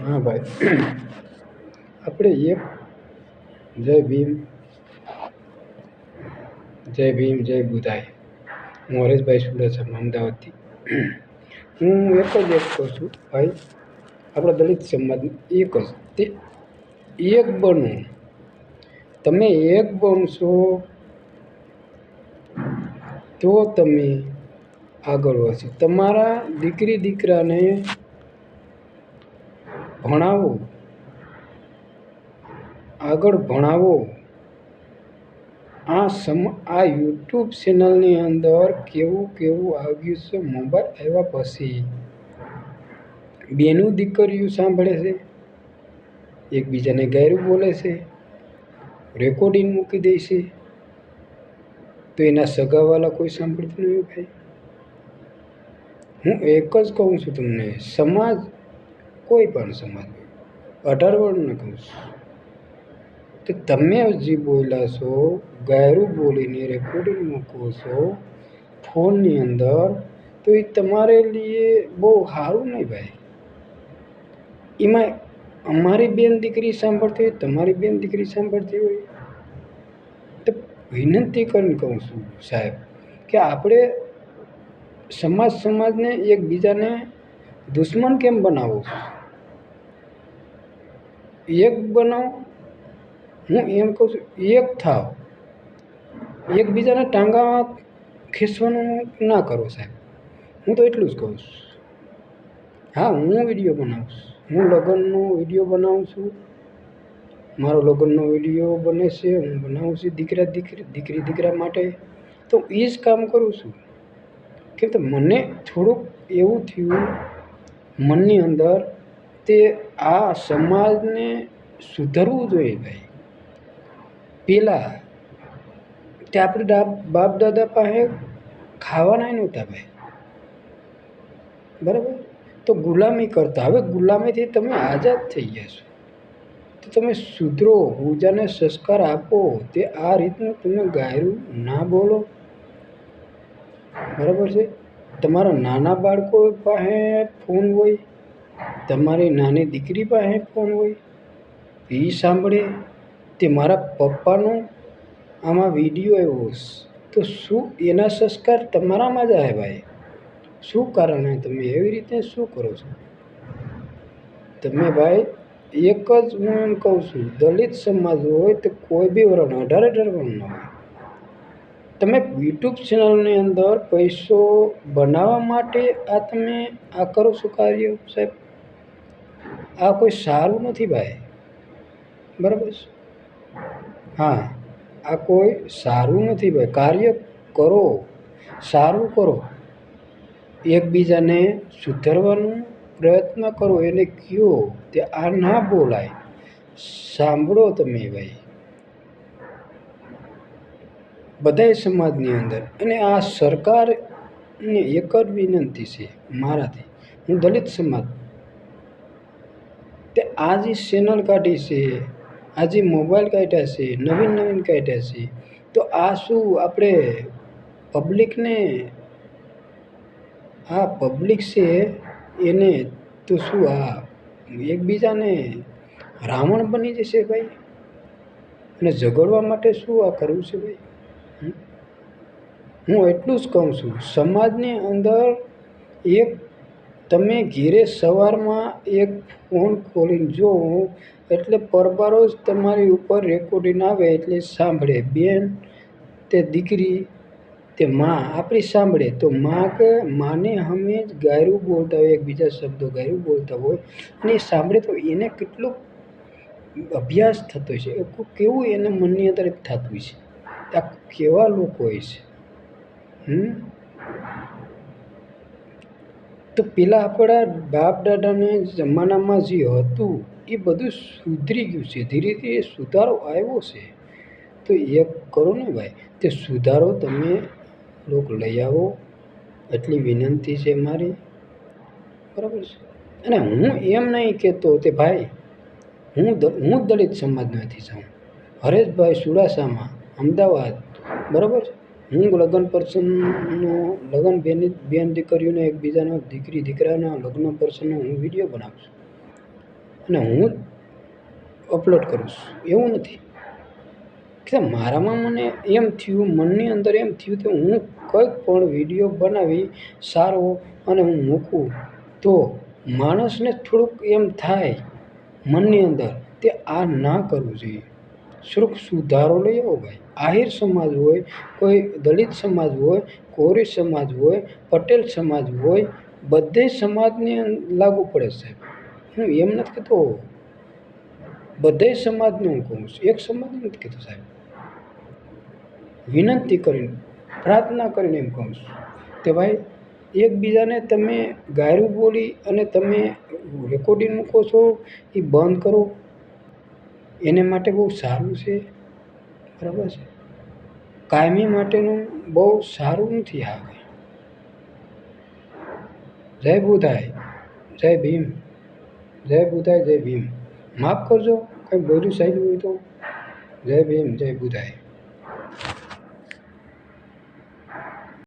હા ભાઈ, આપણે એક જય ભીમ, જય ભીમ, જય બુધાય. હું હરેશભાઈ સુરત અમદાવાદથી. હું એક કહું છું ભાઈ, આપણા દલિત સમાજ એક જ તે એક બનવું. તમે એક બનશો તો તમે આગળ વધશો. તમારા દીકરી દીકરાને ભણાવો, આગળ ભણાવો. આ યુટ્યુબ ચેનલની અંદર કેવું કેવું આવ્યું છે. મોબાઈલ આવ્યા પછી બેનું દીકરીઓ સાંભળે છે, એકબીજાને ગાયરું બોલે છે, રેકોર્ડિંગ મૂકી દે છે. તો એના સગાવાલા કોઈ સાંભળતું નહીં ભાઈ. હું એક જ કહું છું તમને, સમાજ કોઈ પણ સમાજ 18 વર્ષને કહું છું કે તમે જે બોલ્યા છો, ગાયરું બોલીને રેકોર્ડિંગ મૂકો છો ફોનની અંદર, તો એ તમારે લીએ બહુ સારું નહીં ભાઈ. એમાં અમારી બેન દીકરી સાંભળતી હોય, તમારી બેન દીકરી સાંભળતી હોય, તો વિનંતી કરીને કહું છું સાહેબ કે આપણે સમાજને એકબીજાને દુશ્મન કેમ બનાવો? એક બનાવો. હું એમ કહું છું, એક થાવ. એકબીજાને ટાંગા ખેંચવાનું ના કરો સાહેબ. હું તો એટલું જ કહું છું. હા, હું વિડીયો બનાવું છું. હું લગ્નનો વિડીયો બનાવું છું. મારો લગ્નનો વિડીયો બને છે, હું બનાવું છું દીકરી દીકરા માટે. તો એ જ કામ કરું છું. કેમ કે મને થોડુંક એવું થયું મનની અંદર, તે આ સમાજને સુધરવું જોઈએ ભાઈ. પહેલાં તે આપણે બાપ દાદા પાસે ખાવાના નહોતા ભાઈ, બરાબર? તો ગુલામી કરતા. હવે ગુલામીથી તમે આઝાદ થઈ ગયા છો, તો તમે સુધરો, બીજાને સંસ્કાર આપો. તે આ રીતનું તમે ગાયરું ના બોલો, બરાબર છે? તમારા નાના બાળકો પાસે ફોન હોય, તમારી નાની દીકરી પાસે ફોન હોય, એ સાંભળે તે મારા પપ્પાનો આમાં વિડીયો આવ્યો તો શું એના સંસ્કાર તમારામાં જ આવે ભાઈ? શું કારણે તમે એવી રીતે શું કરો છો? તમે ભાઈ એક જ હું એમ કહું છું, દલિત સમાજ હોય તો કોઈ બી વરણ 18 વરણ ન હોય. તમે યુટ્યુબ ચેનલની અંદર પૈસો બનાવવા માટે તમે આ કરો છો કાર્ય સાહેબ? આ કોઈ સારું નથી ભાઈ, બરાબર છે? હા, આ કોઈ સારું નથી ભાઈ. કાર્ય કરો, સારું કરો, એકબીજાને સુધારવાનો પ્રયત્ન કરો. એને કહો તે આ ના બોલાય, સાંભળો તમે ભાઈ બધાય સમાજની અંદર. અને આ સરકારને એક જ વિનંતી છે મારાથી, હું દલિત સમાજ, તે આ જે ચેનલ કાઢી છે, આ જે મોબાઈલ કાઢ્યા છે, નવીન કાઢ્યા છે, તો આ શું આપણે પબ્લિકને, આ પબ્લિક છે એને તો શું આ એકબીજાને રાવણ બની જશે ભાઈ? અને ઝઘડવા માટે શું આ કરવું છે ભાઈ? હું એટલું જ કહું છું, સમાજની અંદર એક તમે ઘેરે સવારમાં એક ફોન ખોલીને જોવો એટલે પરબારો જ તમારી ઉપર રેકોર્ડિંગ આવે એટલે સાંભળે. બેન તે દીકરી તે માં આપણી સાંભળે. તો માં કે માને અમે જ ગાયરું બોલતા હોય, એકબીજા શબ્દો ગાયરું બોલતા હોય, અને એ સાંભળે તો એને કેટલો અભ્યાસ થતો છે, કેવું એને મનની અંદર થતું છે. આ કેવા લોકો હોય છે? તો પેલા આપણા બાપ દાદાને જમાનામાં જે હતું એ બધું સુધરી ગયું છે. ધીરે ધીરે સુધારો આવ્યો છે. તો એક કરો ને ભાઈ, તે સુધારો તમે લોકો લઈ આવો, એટલી વિનંતી છે મારી, બરાબર છે? અને હું એમ નહીં કહેતો કે ભાઈ હું દલિત સમાજમાંથી છું, હરેશભાઈ સુડાસામાં અમદાવાદ, બરાબર છે? હું લગ્ન પ્રસંગનો લગ્ન બેન દીકરીઓને એકબીજાના દીકરી દીકરાના લગ્ન પ્રસંગનો હું વિડીયો બનાવું છું. અને હું જ અપલોડ કરું છું. એવું નથી કે મારામાં મને એમ થયું, મનની અંદર એમ થયું કે હું કંઈક પણ વિડીયો બનાવી સારો અને હું મૂકું તો માણસને થોડુંક એમ થાય મનની અંદર તે આ ના કરવું જોઈએ. થોડુંક સુધારો લઈ આવો ભાઈ. આહિર સમાજ હોય, કોઈ દલિત સમાજ હોય, કોરી સમાજ હોય, પટેલ સમાજ હોય, બધે સમાજને લાગુ પડે સાહેબ. હું એમ નથી કહેતો, બધે સમાજને હું કહું છું, એક સમાજને નથી કહેતો સાહેબ. વિનંતી કરીને, પ્રાર્થના કરીને એમ કહું છું કે ભાઈ એકબીજાને તમે ગાયરું બોલી અને તમે રેકોર્ડિંગ મૂકો છો એ બંધ કરો. એને માટે બહુ સારું છે, બરાબર છે. કાયમી માટેનું બહુ સારું નથી આ કંઈ. જય બુધાય, જય ભીમ, જય બુધાય, જય ભીમ. માફ કરજો કંઈ બોલ્યું સાહેબ હોય તો. જય ભીમ, જય બુધાય.